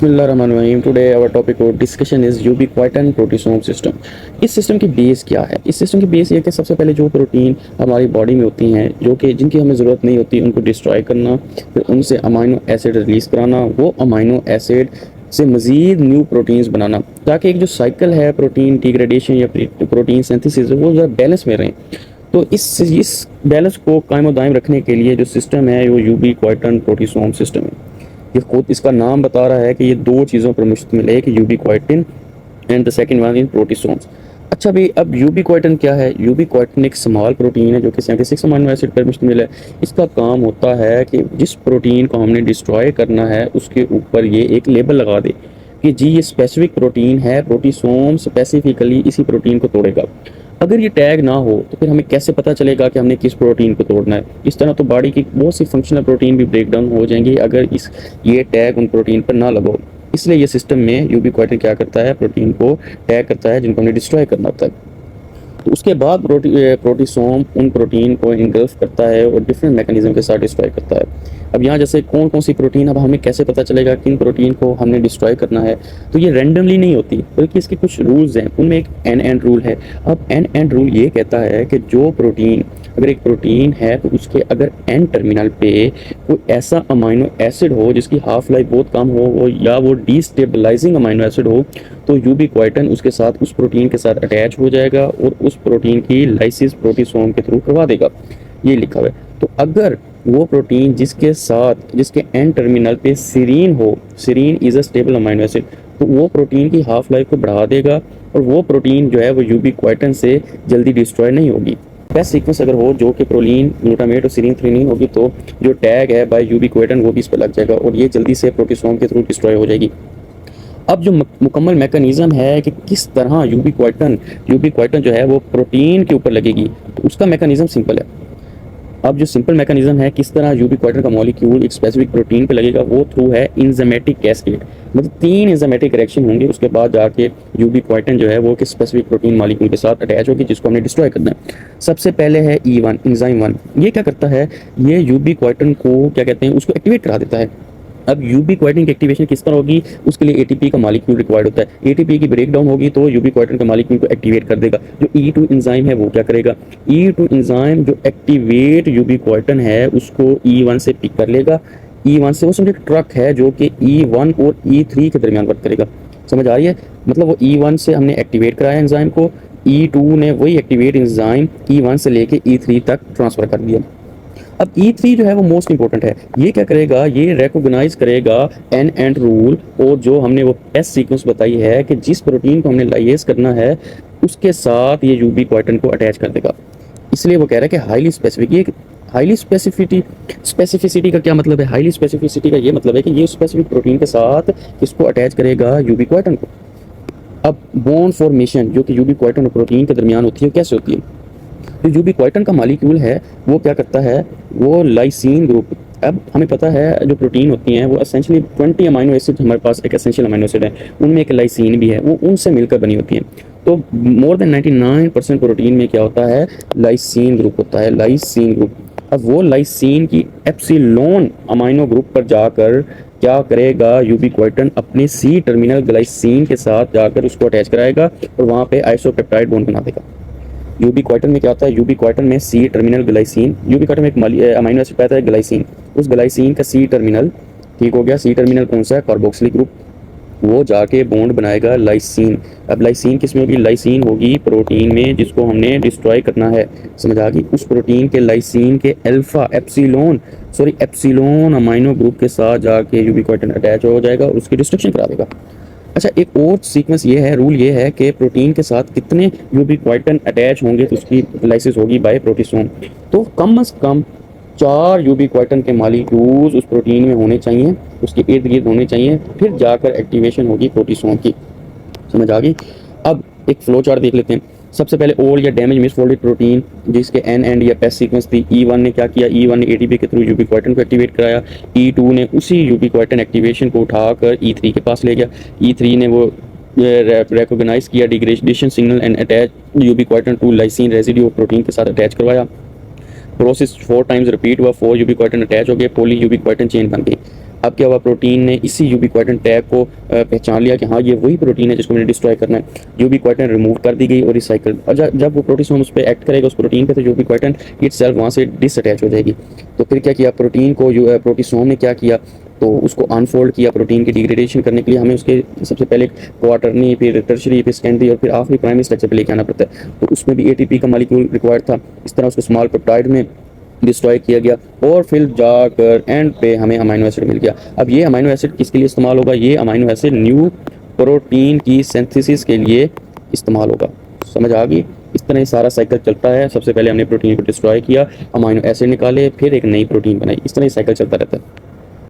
बिस्मिल्लाहिर्रहमानिर्रहीम। Today our topic और discussion is यूबीक्विटन प्रोटीसोम system. इस सिस्टम की बेस क्या है? इस सिस्टम की बेस ये है कि सबसे पहले जो प्रोटीन हमारी बॉडी में होती हैं जो कि जिनकी हमें ज़रूरत नहीं होती उनको डिस्ट्रॉय करना, फिर उनसे अमाइनो एसिड रिलीज़ कराना, वो अमाइनो एसिड से मज़ीद न्यू प्रोटीन्स बनाना, ताकि एक जो साइकिल है प्रोटीन डिग्रेडेशन या प्रोटीन सिंथेसिस वो ज़रा बैलेंस में रहें। तो इस बैलेंस को कायम दायम रखने के लिए जो सिस्टम है वो यूबीक्विटन प्रोटीसोम सिस्टम है। ये खुद इसका नाम बता रहा है कि ये दो चीज़ों पर मुश्तमिल है, कि ubiquitin and the second one in proteasomes. अच्छा भाई, अब यूबीक्विटिन क्या है? यूबीक्विटिन एक स्मॉल प्रोटीन है जो कि 76 अमीनो एसिड पर मुश्तमिल है। इसका काम होता है कि जिस प्रोटीन को हमने डिस्ट्रॉय करना है उसके ऊपर ये एक लेबल लगा दे कि जी ये स्पेसिफिक प्रोटीन है, प्रोटीसोम स्पेसिफिकली इसी प्रोटीन को तोड़ेगा। अगर ये टैग ना हो तो फिर हमें कैसे पता चलेगा कि हमने किस प्रोटीन को तोड़ना है? इस तरह तो बॉडी की बहुत सी फंक्शनल प्रोटीन भी ब्रेक डाउन हो जाएंगी अगर ये टैग उन प्रोटीन पर ना लगो। इसलिए ये सिस्टम में यूबीक्विटिन क्या करता है, प्रोटीन को टैग करता है जिनको हमने डिस्ट्रॉय करना होता है। तो उसके बाद प्रोटीसोम उन प्रोटीन को इंगल्फ करता है और डिफरेंट मैकेनिज्म के साथ डिस्ट्रॉय करता है। अब यहाँ जैसे कौन कौन सी प्रोटीन, अब हमें कैसे पता चलेगा किन प्रोटीन को हमने डिस्ट्रॉय करना है? तो ये रैंडमली नहीं होती, बल्कि इसके कुछ रूल्स हैं। उनमें एक एन एंड रूल है। अब एन एंड रूल ये कहता है कि जो प्रोटीन, अगर एक प्रोटीन है तो उसके अगर एन टर्मिनल पे कोई ऐसा अमाइनो एसिड हो जिसकी हाफ लाइफ बहुत कम हो या वो डिस्टेबलाइजिंग अमाइनो एसिड हो, तो यूबीक्विटिन उसके साथ उस प्रोटीन के साथ अटैच हो जाएगा और उस प्रोटीन की लाइसिस प्रोटीसोम के थ्रू करवा देगा। ये लिखा हुआ है। तो अगर वो प्रोटीन जिसके एन टर्मिनल पे सीरीन हो, serine is a stable amino acid, तो वो प्रोटीन की हाफ लाइफ को बढ़ा देगा और वो प्रोटीन जो है वो यूबीक्विटिन से जल्दी डिस्ट्रॉय नहीं होगी। बेस्ट सीक्वेंस अगर हो जो कि प्रोलीन, ग्लूटामेट और सीरीन थ्रीनीन होगी, तो जो टैग है बाय यूबीक्विटिन वो भी इस पर लग जाएगा और ये जल्दी से प्रोटीसोम के थ्रू डिस्ट्रॉय हो जाएगी। अब जो मुकम्मल मैकेनिज्म है कि किस तरह यूबीक्विटिन जो है वो प्रोटीन के ऊपर लगेगी, तो उसका मैकेनिज्म सिंपल है। अब जो सिंपल मैकेनिज्म है किस तरह यूबीक्विटिन का मॉलिक्यूल एक स्पेसिफिक प्रोटीन पे लगेगा, वो थ्रू है इंजामेटिक कैस्केड। मतलब 3 इंजामेटिक रिएक्शन होंगे, उसके बाद जाके यूबीक्विटिन जो है वो किस स्पेसिफिक प्रोटीन मॉलिक्यूल के साथ अटैच होगी जिसको हमने डिस्ट्रॉय करना है। सबसे पहले है E1 एंजाइम 1। ये क्या करता है, ये यूबीक्विटिन को क्या कहते हैं, उसको एक्टिवेट करा देता है। अब यूबीक्विटिन की एक्टिवेशन किस तरह होगी, उसके लिए एटीपी का मॉलिक्यूल रिक्वायर्ड होता है। एटीपी की ब्रेक डाउन होगी तो यूबीक्विटिन का मॉलिक्यूल को एक्टिवेट कर देगा। जो E2 एंजाइम है वो क्या करेगा, E2 एंजाइम जो एक्टिवेट यूबीक्विटिन है उसको E1 से पिक कर लेगा। E1 से वो समझे ट्रक है जो कि E1 और E3 के दरमियान वर्क करेगा। समझ आ रही है? मतलब वो E1 से हमने एक्टिवेट कराया एंजाइम को, E2 ने वही एक्टिवेट एंजाइम E1 से लेके E3 तक ट्रांसफर कर दिया। अब E3 जो है वो मोस्ट इंपॉर्टेंट है। ये क्या करेगा, ये रिकॉग्नाइज करेगा एन एंड रूल और जो हमने वो एस सीक्वेंस बताई है कि जिस प्रोटीन को हमने लाइएज करना है उसके साथ ये यूबीक्विटिन को अटैच कर देगा। इसलिए वो कह रहा है कि हाईली स्पेसिफिक। ये हाईली स्पेसिफिसिटी का क्या मतलब है? हाईली स्पेसिफिसिटी का ये मतलब है कि ये स्पेसिफिक प्रोटीन के साथ इसको अटैच करेगा यूबीक्विटिन को। अब बॉन्ड फॉर्मेशन जो कि यूबीक्विटिन और प्रोटीन के दरमियान होती है, कैसे होती है? तो यूबीक्विटिन का मॉलिक्यूल है वो क्या करता है, वो लाइसीन ग्रुप। अब हमें पता है जो प्रोटीन होती हैं वो एसेंशियली 20 अमीनो एसिड हमारे पास एक एसेंशियल अमीनो एसिड है, उनमें एक लाइसीन भी है, वो उनसे मिलकर बनी होती हैं। तो मोर देन 99% प्रोटीन में क्या होता है, लाइसीन ग्रुप होता है, लाइसीन ग्रुप। अब वो लाइसीन की एप्सिलॉन अमीनो ग्रुप पर जाकर क्या करेगा, यूबीक्विटिन अपने सी टर्मिनल ग्लाइसीन के साथ जाकर उसको अटैच कराएगा और वहाँ पे आइसोपेप्टाइड बॉन्ड बना देगा। यूबीक्विटिन में क्या होता है, यूबीक्विटिन में सी टर्मिनल ग्लाइसीन, यूबीक्विटिन में एक अमीनो एसिड पाता है ग्लाइसीन, उस ग्लाइसीन का सी टर्मिनल, ठीक हो गया, सी टर्मिनल कौन सा है, कार्बोक्सिलिक ग्रुप, वो जाके बॉन्ड बनाएगा लाइसीन। अब लाइसीन किस में होगी, लाइसीन होगी प्रोटीन में जिसको हमने डिस्ट्रॉय करना है। समझ आ गई? उस प्रोटीन के लाइसीन के अल्फा एप्सिलॉन अमीनो ग्रुप के साथ जाके यूबीक्विटिन अटैच हो जाएगा और उसकी डिस्ट्रक्शन करा देगा। अच्छा, एक और सीक्वेंस ये है, रूल ये है कि प्रोटीन के साथ कितने यूबीक्विटिन अटैच होंगे तो उसकी लाइसिस होगी बाय प्रोटीसोम। तो कम से कम 4 यूबीक्विटिन के मॉलिक्यूल्स उस प्रोटीन में होने चाहिए, उसके इर्द गिर्द होने चाहिए, फिर जाकर एक्टिवेशन होगी प्रोटीसोम की। समझ आ गई? अब एक फ्लो चार्ट देख लेते हैं। सबसे पहले ओल्ड या डैमेज मिसफोल्डेड प्रोटीन जिसके एन एंड या पेस सीक्वेंस थी, E1 ने क्या किया, E1 ने एटीपी के थ्रू यूबीक्विटिन को एक्टिवेट कराया, E2 ने उसी यूबीक्विटिन एक्टिवेशन को उठाकर E3 के पास ले गया, E3 ने वो रिकॉग्नाइज किया degradation signal and attach ubiquitin to lysine residue protein के साथ अटैच करवाया। प्रोसेस 4 टाइम्स रिपीट हुआ, 4 यूबीक्विटिन अटैच हो गए, पॉली यूबीक्विटिन चेन बन गई। अब क्या हुआ, प्रोटीन ने इसी यूबी क्वाइटन टैग को पहचान लिया कि हाँ ये वही प्रोटीन है जिसको मैंने डिस्ट्रॉय करना है। यूबी क्वाइटन रिमूव कर दी गई और रिसाइकल। और जब वो प्रोटीसोम उस पर एक्ट करेगा उस प्रोटीन पे, तो यूबी क्वाइटन इटसेल्फ वहाँ से डिसअटैच हो जाएगी। तो फिर क्या किया, प्रोटीन को जो प्रोटीसोम ने क्या किया, तो उसको अनफोल्ड किया। प्रोटीन की डिग्रेडेशन करने के लिए हमें उसके सबसे पहले क्वार्टरनी, फिर टर्शरी, फिर सेकेंडरी और फिर आखिरी प्राइमरी स्ट्रक्चर पे लेके आना पड़ता है। तो उसमें भी एटीपी का मॉलिक्यूल रिक्वायर्ड था। इस तरह उसको स्मॉल पेप्टाइड में डिस्ट्रॉय किया गया और फिर जाकर एंड पे हमें अमाइनो एसिड मिल गया। अब ये अमाइनो एसिड किसके लिए इस्तेमाल होगा, ये अमाइनो एसिड न्यू प्रोटीन की सिंथेसिस के लिए इस्तेमाल होगा। समझ आ गई? इस तरह ये सारा साइकिल चलता है। सबसे पहले हमने प्रोटीन को डिस्ट्रॉय किया, अमाइनो एसिड निकाले, फिर एक नई प्रोटीन बनाई। इस तरह ये साइकिल चलता रहता है।